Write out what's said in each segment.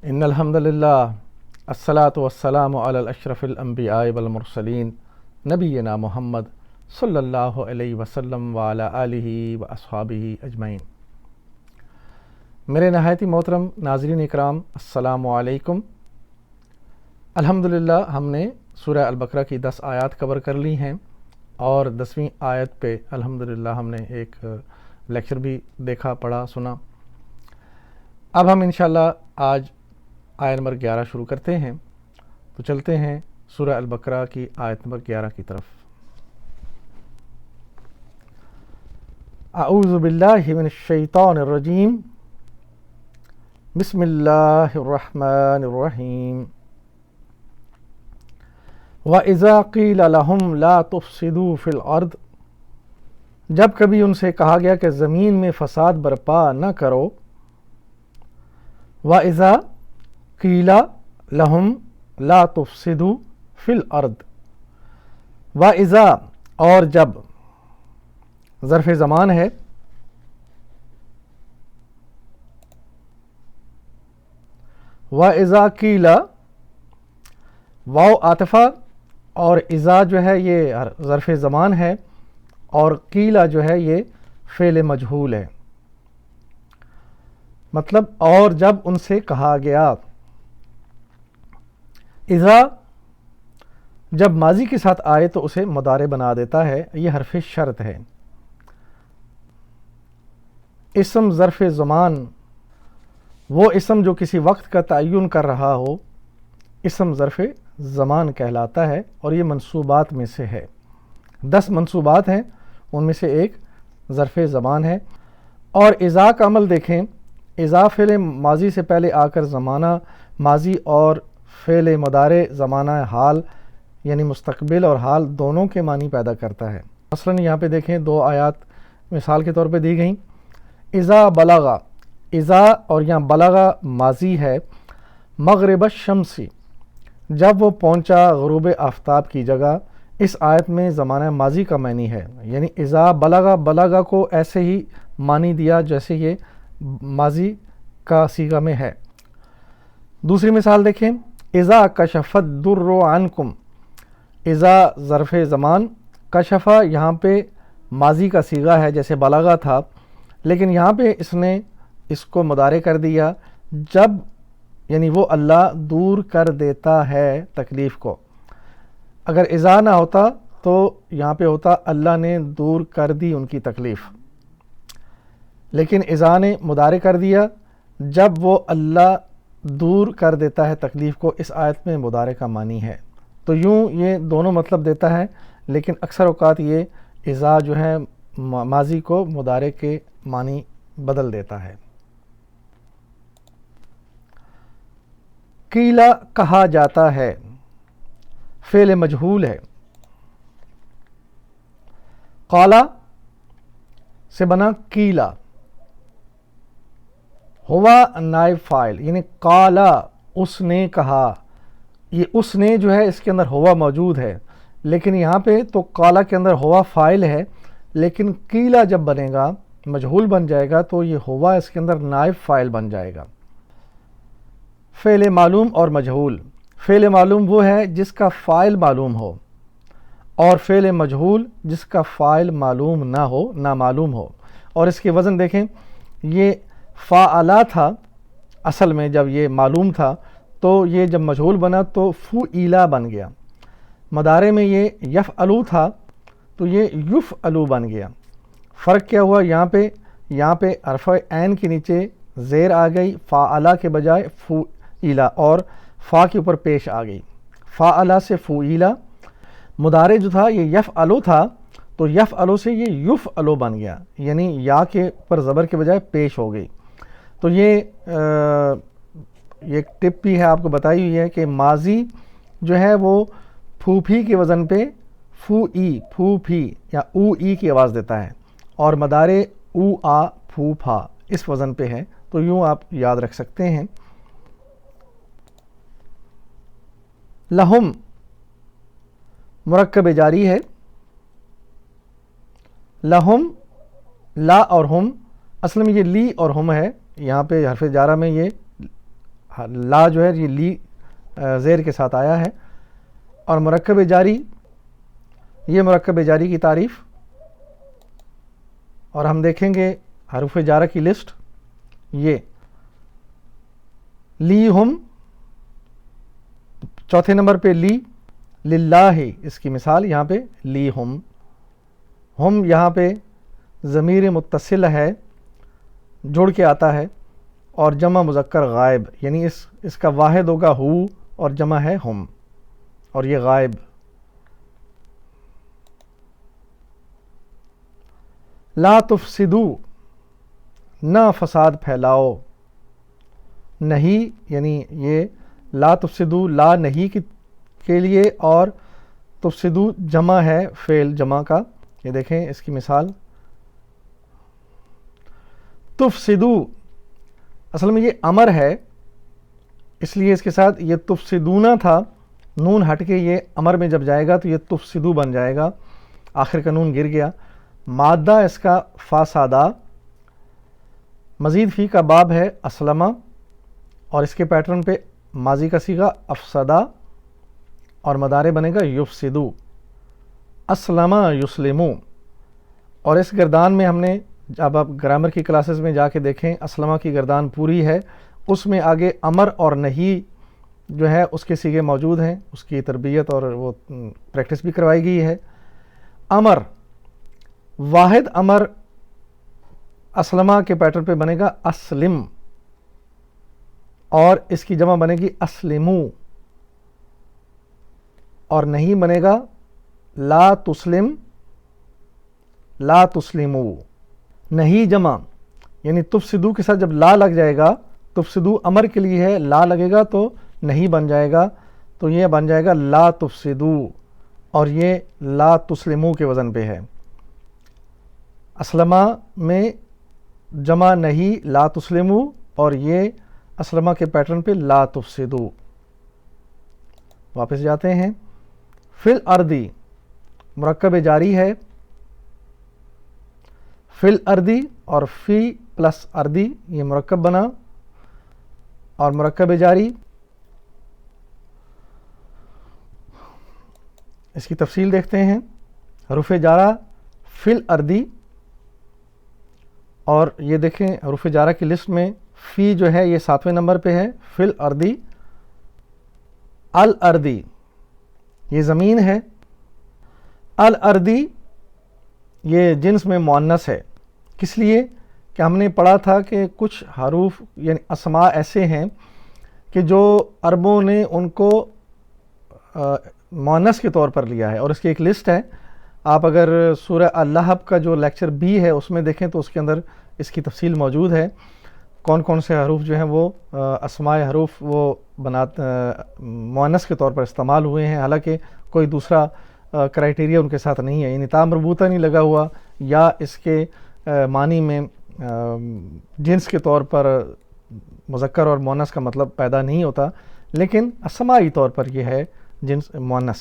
ان الحمد للہ الصلاۃ والسلام علی الاشرف الانبیاء والمرسلین نبینا محمد صلی اللہ علیہ وسلم وعلی آلہ واصحابہ اجمعین۔ میرے نہایت محترم ناظرین اکرام، السلام علیکم۔ الحمدللہ ہم نے سورہ البقرہ کی 10 آیات کور کر لی ہیں اور 10ویں آیت پہ الحمدللہ ہم نے ایک لیکچر بھی دیکھا، پڑھا، سنا۔ اب ہم انشاءاللہ آج آیت نمبر 11 شروع کرتے ہیں، تو چلتے ہیں سورہ البقرہ کی آیت نمبر 11 کی طرف۔ اعوذ باللہ من الشیطان الرجیم، بسم اللہ الرحمن الرحیم۔ وَإِذَا قِيلَ لَهُمْ لَا تُفْسِدُوا فِي الْأَرْضِ، جب کبھی ان سے کہا گیا کہ زمین میں فساد برپا نہ کرو۔ وَإِذَا قِيلَ لَهُمْ لَا تُفْسِدُوا فِي الْأَرْضِ، وَإِذَا اور جب، ظرف زمان ہے، وَإِذَا قِيلَ واو عاطفہ اور اذا جو ہے یہ ظرف زمان ہے، اور قیلہ جو ہے یہ فعل مجہول ہے۔ مطلب اور جب ان سے کہا گیا۔ اذا جب ماضی کے ساتھ آئے تو اسے مضارع بنا دیتا ہے، یہ حرف شرط ہے۔ اسم ظرف زمان وہ اسم جو کسی وقت کا تعین کر رہا ہو، اسم ظرف زمان کہلاتا ہے، اور یہ منصوبات میں سے ہے۔ 10 منصوبات ہیں، ان میں سے ایک ظرف زمان ہے۔ اور اذا کا عمل دیکھیں، اذا فعل ماضی سے پہلے آ کر زمانہ ماضی اور فعل مضارع زمانہ حال یعنی مستقبل اور حال دونوں کے معنی پیدا کرتا ہے۔ مثلاً یہاں پہ دیکھیں 2 آیات مثال کے طور پہ دی گئیں۔ اذا بلغا، اذا اور یہاں بلغا ماضی ہے، مغرب الشمس جب وہ پہنچا غروب آفتاب کی جگہ، اس آیت میں زمانہ ماضی کا معنی ہے، یعنی اذا بلغا، بلغا کو ایسے ہی معنی دیا جیسے یہ ماضی کا صیغہ میں ہے۔ دوسری مثال دیکھیں، اذا کشف الضر عنکم، اذا ظرف زمان، کشفہ یہاں پہ ماضی کا صیغہ ہے جیسے بلغا تھا، لیکن یہاں پہ اس نے اس کو مضارع کر دیا، جب یعنی وہ اللہ دور کر دیتا ہے تکلیف کو۔ اگر اذا نہ ہوتا تو یہاں پہ ہوتا اللہ نے دور کر دی ان کی تکلیف، لیکن اذا نے مضارع کر دیا، جب وہ اللہ دور کر دیتا ہے تکلیف کو، اس آیت میں مضارع کا معنی ہے۔ تو یوں یہ دونوں مطلب دیتا ہے، لیکن اکثر اوقات یہ اذا جو ہے ماضی کو مضارع کے معنی بدل دیتا ہے۔ قیلہ کہا جاتا ہے، فعل مجہول ہے۔ قالا سے بنا قیلہ، ہوا نائب فاعل، یعنی قالا اس نے کہا، یہ اس نے جو ہے اس کے اندر ہوا موجود ہے، لیکن یہاں پہ تو قالا کے اندر ہوا فاعل ہے، لیکن قیلہ جب بنے گا مجہول بن جائے گا تو یہ ہوا اس کے اندر نائب فاعل بن جائے گا۔ فعل معلوم اور مجہول، فعل معلوم وہ ہے جس کا فاعل معلوم ہو، اور فعل مجہول جس کا فاعل معلوم نہ ہو، نامعلوم ہو۔ اور اس کے وزن دیکھیں، یہ فاعلا تھا اصل میں، جب یہ معلوم تھا تو یہ جب مجہول بنا تو فعیلا بن گیا۔ مضارع میں یہ یفعلو تھا تو یہ یفعلو بن گیا۔ فرق کیا ہوا یہاں پہ حرف عین کے نیچے زیر آ گئی، فاعلا کے بجائے فعیلا، اور فا کے اوپر پیش آ گئی، فاعلا سے فعیلا۔ مضارع جو تھا یہ یفعلو تھا تو یفعلو سے یہ یفعلو بن گیا، یعنی یا کے اوپر زبر کے بجائے پیش ہو گئی۔ تو یہ ایک ٹپ بھی ہے آپ کو بتائی ہوئی ہے کہ ماضی جو ہے وہ پھوپھی کے وزن پہ فوئی، پھوپھی یا او ای کی آواز دیتا ہے، اور مضارع او آ پھوپھا اس وزن پہ ہے، تو یوں آپ یاد رکھ سکتے ہیں۔ لہم مرکب جاری ہے، لہم لا اور ہم، اصل میں یہ لی اور ہم ہے، یہاں پہ حرف جارہ میں یہ لا جو ہے یہ لی زیر کے ساتھ آیا ہے. اور مرکب جاری، یہ مرکب جاری کی تعریف، اور ہم دیکھیں گے حروف جارہ کی لسٹ. یہ لی ہم، چوتھے نمبر پہ لی، للہ، اس کی مثال یہاں پہ لی ہم یہاں پہ ضمیر متصل ہے، جڑ کے آتا ہے، اور جمع مذکر غائب، یعنی اس کا واحد ہوگا ہو اور جمع ہے ہم، اور یہ غائب. لا تفسدو، نہ فساد پھیلاؤ. نہیں یعنی یہ لا تفسدو لا نہیں کے لیے، اور تفسدو جمع ہے فعل جمع کا. یہ دیکھیں اس کی مثال، تفسدو اصل میں یہ امر ہے، اس لیے اس کے ساتھ یہ تفسدونا تھا، نون ہٹ کے یہ امر میں جب جائے گا تو یہ تفسدو بن جائے گا، آخر کا نون گر گیا. مادہ اس کا فاسادہ، مزید فی کا باب ہے اسلمہ، اور اس کے پیٹرن پہ ماضی کا صیغہ افسدہ، اور مدارے بنے گا یفسدو، اسلمہ یسلمو. اور اس گردان میں ہم نے، جب آپ گرامر کی کلاسز میں جا کے دیکھیں، اسلمہ کی گردان پوری ہے، اس میں آگے امر اور نہیں جو ہے اس کے صیغے موجود ہیں، اس کی تربیت اور وہ پریکٹس بھی کروائی گئی ہے. امر، واحد امر اسلمہ کے پیٹرن پہ بنے گا اسلم، اور اس کی جمع بنے گی اسلمو. اور نہیں بنے گا لا تسلم، لا تسلمو. نہیں جمع یعنی تفسدو کے ساتھ جب لا لگ جائے گا، تفسدو امر کے لیے ہے، لا لگے گا تو نہیں بن جائے گا، تو یہ بن جائے گا لا تفسدو، اور یہ لا تسلمو کے وزن پہ ہے. اسلمہ میں جمع نہیں لا تسلمو، اور یہ اسلمہ کے پیٹرن پہ لا تفسدو. واپس جاتے ہیں. فی الارضی مرکب جاری ہے، فی الارضی اور فی پلس اردی یہ مرکب بنا، اور مرکب جاری اس کی تفصیل دیکھتے ہیں. حروف جارہ فی الارضی، اور یہ دیکھیں حروف جارہ کی لسٹ میں فی جو ہے یہ 7ویں نمبر پہ ہے، فی الارضی. الارضی یہ زمین ہے، الارضی یہ جنس میں مؤنث ہے. کس لیے کہ ہم نے پڑھا تھا کہ کچھ حروف یعنی اسماء ایسے ہیں کہ جو عربوں نے ان کو مؤنث کے طور پر لیا ہے، اور اس کی ایک لسٹ ہے. آپ اگر سورہ اللہب کا جو لیکچر بی ہے اس میں دیکھیں تو اس کے اندر اس کی تفصیل موجود ہے، کون کون سے حروف جو ہیں وہ اسماء حروف وہ مؤنث کے طور پر استعمال ہوئے ہیں، حالانکہ کوئی دوسرا کرائٹیریا ان کے ساتھ نہیں ہے، یعنی تا مربوطہ نہیں لگا ہوا، یا اس کے معنی میں جنس کے طور پر مذکر اور مؤنث کا مطلب پیدا نہیں ہوتا، لیکن اسمائی طور پر یہ ہے جنس مؤنث.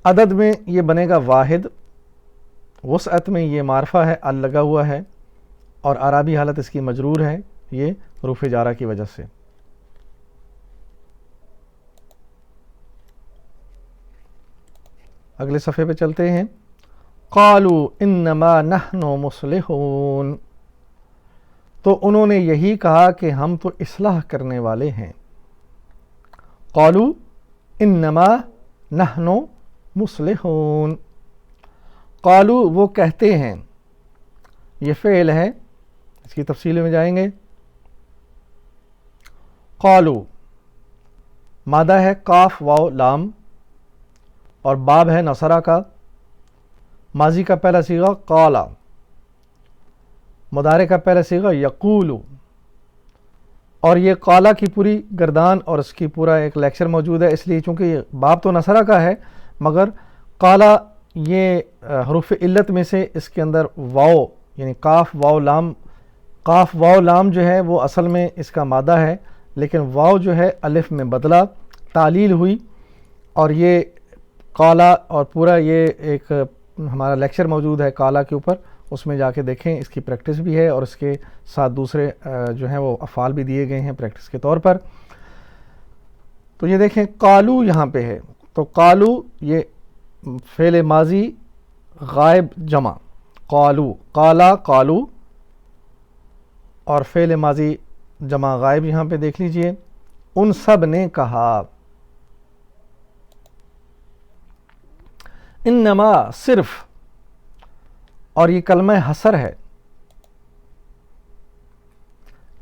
عدد میں یہ بنے گا واحد، وسعت میں یہ معرفہ ہے، ال لگا ہوا ہے، اور اعرابی حالت اس کی مجرور ہے، یہ حروف جارہ کی وجہ سے. اگلے صفحے پہ چلتے ہیں. قالوا انما نحن مصلحون، تو انہوں نے یہی کہا کہ ہم تو اصلاح کرنے والے ہیں. قالوا انما نحن مصلحون، قالوا وہ کہتے ہیں، یہ فعل ہے، اس کی تفصیل میں جائیں گے. قالوا مادہ ہے قاف واو لام، اور باب ہے نصرہ کا. ماضی کا پہلا صیغہ قالا، مضارع کا پہلا صیغہ یقول. اور یہ قالا کی پوری گردان اور اس کی پورا ایک لیکچر موجود ہے، اس لیے چونکہ یہ باب تو نصرہ کا ہے، مگر قالا یہ حروف علت میں سے اس کے اندر واو یعنی قاف واو لام، قاف واو لام جو ہے وہ اصل میں اس کا مادہ ہے، لیکن واو جو ہے الف میں بدلا، تعلیل ہوئی، اور یہ قالا، اور پورا یہ ایک ہمارا لیکچر موجود ہے قالا کے اوپر، اس میں جا کے دیکھیں، اس کی پریکٹس بھی ہے اور اس کے ساتھ دوسرے جو ہیں وہ افعال بھی دیے گئے ہیں پریکٹس کے طور پر۔ تو یہ دیکھیں قالو یہاں پہ ہے، تو قالو یہ فعل ماضی غائب جمع، قالو، قالا قالو، اور فعل ماضی جمع غائب یہاں پہ دیکھ لیجئے، ان سب نے کہا۔ انما صرف، اور یہ کلمہ حصر ہے،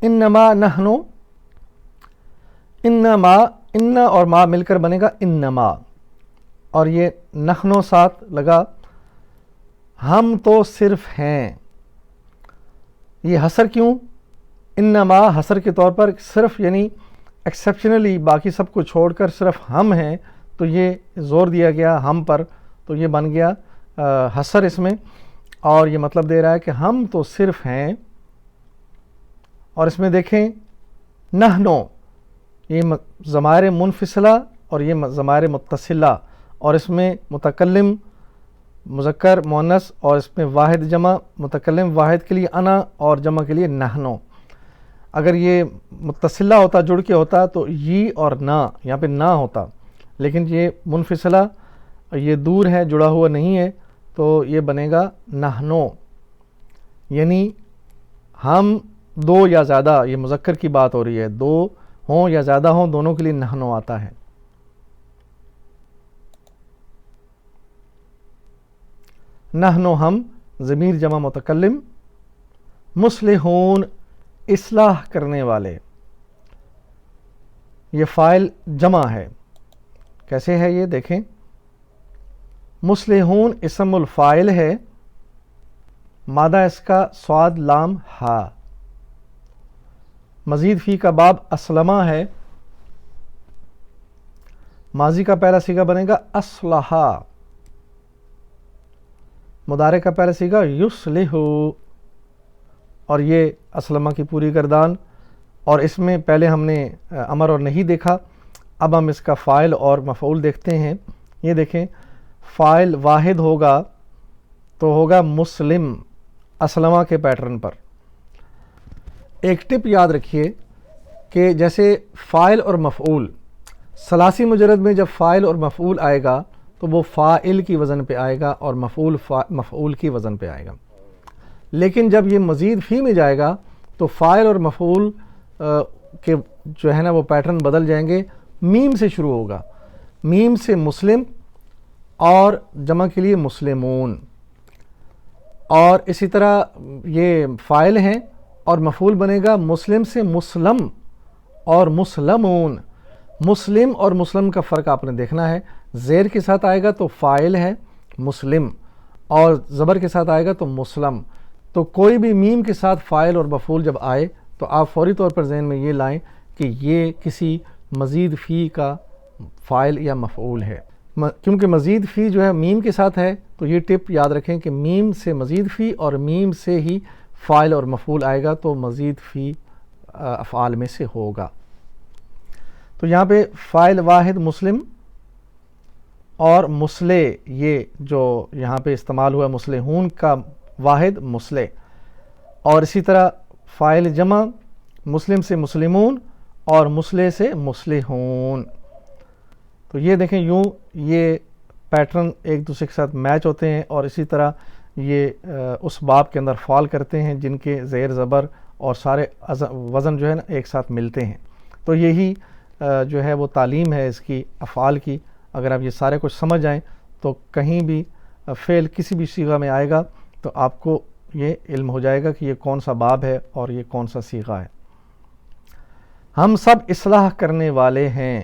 انما نحنو، انما، ان اور ما مل کر بنے گا انما، اور یہ نحنو ساتھ لگا، ہم تو صرف ہیں۔ یہ حصر کیوں؟ انما حصر کے طور پر صرف یعنی ایکسیپشنلی باقی سب کو چھوڑ کر صرف ہم ہیں، تو یہ زور دیا گیا ہم پر، تو یہ بن گیا حصر اس میں، اور یہ مطلب دے رہا ہے کہ ہم تو صرف ہیں۔ اور اس میں دیکھیں نحنو، یہ ضمائر منفصلہ اور یہ ضمائر متصلہ، اور اس میں متکلم مذکر مؤنث، اور اس میں واحد جمع، متکلم واحد کے لیے انا اور جمع کے لیے نحنو۔ اگر یہ متصلہ ہوتا، جڑ کے ہوتا، تو یہ اور نہ، یہاں پہ نہ ہوتا، لیکن یہ منفصلہ، یہ دور ہے، جڑا ہوا نہیں ہے، تو یہ بنے گا نحنو، یعنی ہم دو یا زیادہ، یہ مذکر کی بات ہو رہی ہے، دو ہوں یا زیادہ ہوں، دونوں کے لیے نحنو آتا ہے۔ نحنو ہم، ضمیر جمع متکلم، مصلحون اصلاح کرنے والے، یہ فاعل جمع ہے۔ کیسے ہے یہ دیکھیں، مصلحون اسم الفاعل ہے، مادہ اس کا صاد لام ہا، مزید فی کا باب اسلمہ ہے، ماضی کا پہلا صیغہ بنے گا اصلحا، مضارع کا پہلا صیغہ یصلحو، اور یہ اسلمہ کی پوری گردان، اور اس میں پہلے ہم نے امر اور نہیں دیکھا، اب ہم اس کا فاعل اور مفعول دیکھتے ہیں۔ یہ دیکھیں فاعل واحد ہوگا تو ہوگا مسلم، اسلمہ کے پیٹرن پر۔ ایک ٹپ یاد رکھیے کہ جیسے فاعل اور مفعول، ثلاثی مجرد میں جب فاعل اور مفعول آئے گا تو وہ فاعل کی وزن پہ آئے گا اور مفعول کی وزن پہ آئے گا، لیکن جب یہ مزید فی میں جائے گا تو فاعل اور مفعول کے جو ہے نا وہ پیٹرن بدل جائیں گے، میم سے شروع ہوگا، میم سے مسلم اور جمع کے لیے مسلمون، اور اسی طرح یہ فاعل ہیں اور مفعول بنے گا مسلم سے مسلم اور مسلمون۔ مسلم اور مسلم کا فرق آپ نے دیکھنا ہے، زیر کے ساتھ آئے گا تو فاعل ہے مسلم، اور زبر کے ساتھ آئے گا تو مسلم۔ تو کوئی بھی میم کے ساتھ فاعل اور مفعول جب آئے تو آپ فوری طور پر ذہن میں یہ لائیں کہ یہ کسی مزید فی کا فاعل یا مفعول ہے، کیونکہ مزید فی جو ہے میم کے ساتھ ہے، تو یہ ٹپ یاد رکھیں کہ میم سے مزید فی اور میم سے ہی فاعل اور مفعول آئے گا تو مزید فی افعال میں سے ہوگا۔ تو یہاں پہ فاعل واحد مسلم اور مسلح، یہ جو یہاں پہ استعمال ہوا مسلحون کا واحد مسلح، اور اسی طرح فاعل جمع مسلم سے مسلمون اور مسلح سے مسلحون۔ تو یہ دیکھیں یوں یہ پیٹرن ایک دوسرے کے ساتھ میچ ہوتے ہیں، اور اسی طرح یہ اس باب کے اندر فال کرتے ہیں جن کے زیر زبر اور سارے وزن جو ہے نا ایک ساتھ ملتے ہیں۔ تو یہی جو ہے وہ تعلیم ہے اس کی افعال کی۔ اگر آپ یہ سارے کچھ سمجھ جائیں تو کہیں بھی فعل کسی بھی صیغہ میں آئے گا تو آپ کو یہ علم ہو جائے گا کہ یہ کون سا باب ہے اور یہ کون سا صیغہ ہے۔ ہم سب اصلاح کرنے والے ہیں،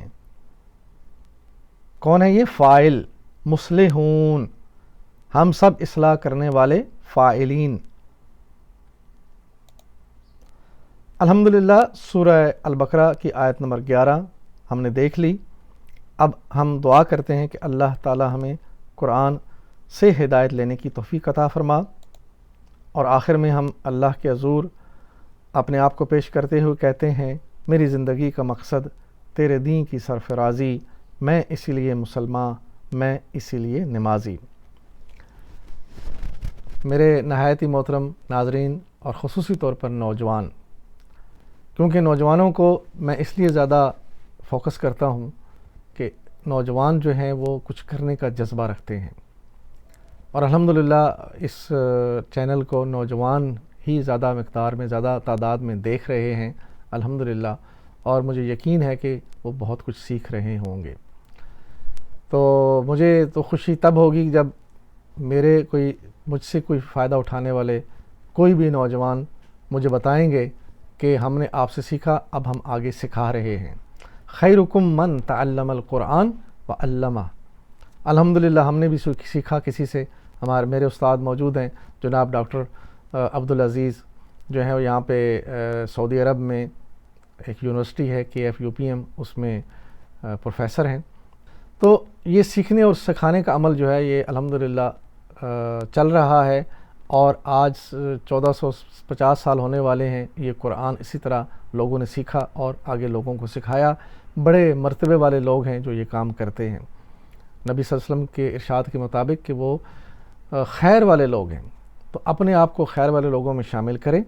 کون ہے یہ؟ فاعل مصلحون، ہم سب اصلاح کرنے والے فاعلین۔ الحمدللہ سورہ البقرہ کی آیت نمبر 11 ہم نے دیکھ لی۔ اب ہم دعا کرتے ہیں کہ اللہ تعالی ہمیں قرآن سے ہدایت لینے کی توفیق عطا فرما، اور آخر میں ہم اللہ کے حضور اپنے آپ کو پیش کرتے ہوئے کہتے ہیں میری زندگی کا مقصد تیرے دین کی سرفرازی، میں اسی لیے مسلمان، میں اسی لیے نمازی۔ میرے نہایت ہی محترم ناظرین اور خصوصی طور پر نوجوان، کیونکہ نوجوانوں کو میں اس لیے زیادہ فوکس کرتا ہوں کہ نوجوان جو ہیں وہ کچھ کرنے کا جذبہ رکھتے ہیں، اور الحمدللہ اس چینل کو نوجوان ہی زیادہ مقدار میں، زیادہ تعداد میں دیکھ رہے ہیں الحمدللہ، اور مجھے یقین ہے کہ وہ بہت کچھ سیکھ رہے ہوں گے۔ تو مجھے تو خوشی تب ہوگی جب مجھ سے کوئی فائدہ اٹھانے والے کوئی بھی نوجوان مجھے بتائیں گے کہ ہم نے آپ سے سیکھا، اب ہم آگے سکھا رہے ہیں۔ خیرکم من تعلم القرآن وعلمہ۔ الحمدللہ ہم نے بھی سیکھا کسی سے۔ میرے استاد موجود ہیں، جناب ڈاکٹر عبدالعزیز جو ہے وہ یہاں پہ سعودی عرب میں ایک یونیورسٹی ہے KFUPM، اس میں پروفیسر ہیں۔ تو یہ سیکھنے اور سکھانے کا عمل جو ہے یہ الحمدللہ چل رہا ہے، اور آج 1450 سال ہونے والے ہیں یہ قرآن اسی طرح لوگوں نے سیکھا اور آگے لوگوں کو سکھایا۔ بڑے مرتبے والے لوگ ہیں جو یہ کام کرتے ہیں، نبی صلی اللہ علیہ وسلم کے ارشاد کے مطابق کہ وہ خیر والے لوگ ہیں، تو اپنے آپ کو خیر والے لوگوں میں شامل کریں۔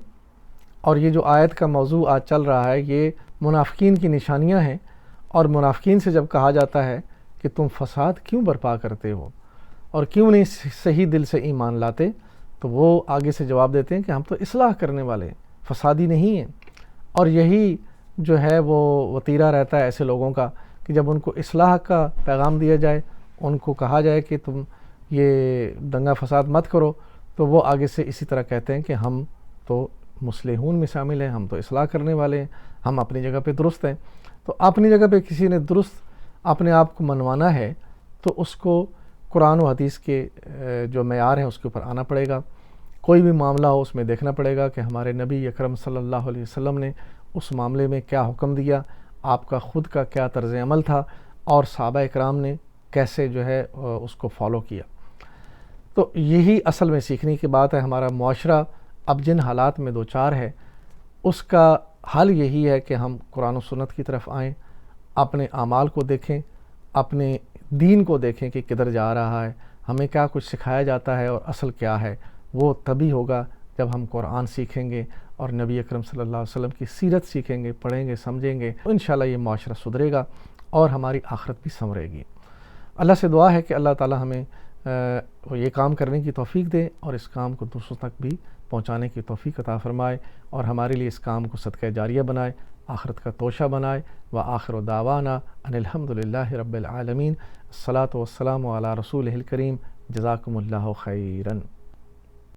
اور یہ جو آیت کا موضوع آج چل رہا ہے یہ منافقین کی نشانیاں ہیں، اور منافقین سے جب کہا جاتا ہے کہ تم فساد کیوں برپا کرتے ہو اور کیوں نہیں صحیح دل سے ایمان لاتے، تو وہ آگے سے جواب دیتے ہیں کہ ہم تو اصلاح کرنے والے ہیں، فسادی نہیں ہیں۔ اور یہی جو ہے وہ وتیرہ رہتا ہے ایسے لوگوں کا کہ جب ان کو اصلاح کا پیغام دیا جائے، ان کو کہا جائے کہ تم یہ دنگا فساد مت کرو، تو وہ آگے سے اسی طرح کہتے ہیں کہ ہم تو مصلحون میں شامل ہیں، ہم تو اصلاح کرنے والے ہیں، ہم اپنی جگہ پہ درست ہیں۔ تو اپنی جگہ پہ کسی نے درست اپنے آپ کو منوانا ہے تو اس کو قرآن و حدیث کے جو معیار ہیں اس کے اوپر آنا پڑے گا۔ کوئی بھی معاملہ ہو اس میں دیکھنا پڑے گا کہ ہمارے نبی اکرم صلی اللہ علیہ وسلم نے اس معاملے میں کیا حکم دیا، آپ کا خود کا کیا طرز عمل تھا، اور صحابہ اکرام نے کیسے جو ہے اس کو فالو کیا۔ تو یہی اصل میں سیکھنے کی بات ہے۔ ہمارا معاشرہ اب جن حالات میں دوچار ہے اس کا حل یہی ہے کہ ہم قرآن و سنت کی طرف آئیں، اپنے اعمال کو دیکھیں، اپنے دین کو دیکھیں کہ کدھر جا رہا ہے، ہمیں کیا کچھ سکھایا جاتا ہے اور اصل کیا ہے۔ وہ تبھی ہوگا جب ہم قرآن سیکھیں گے اور نبی اکرم صلی اللہ علیہ وسلم کی سیرت سیکھیں گے، پڑھیں گے، سمجھیں گے، تو انشاءاللہ یہ معاشرہ سدھرے گا اور ہماری آخرت بھی سنورے گی۔ اللہ سے دعا ہے کہ اللہ تعالی ہمیں یہ کام کرنے کی توفیق دے اور اس کام کو دوسروں تک بھی پہنچانے کی توفیق عطا فرمائے، اور ہمارے لیے اس کام کو صدقہ جاریہ بنائے، آخرت کا توشہ بنائے۔ وآخر دعوانا ان الحمدللہ رب العالمین۔ الصلاۃ والسلام علی رسولہ الکریم۔ جزاکم اللہ خیراً۔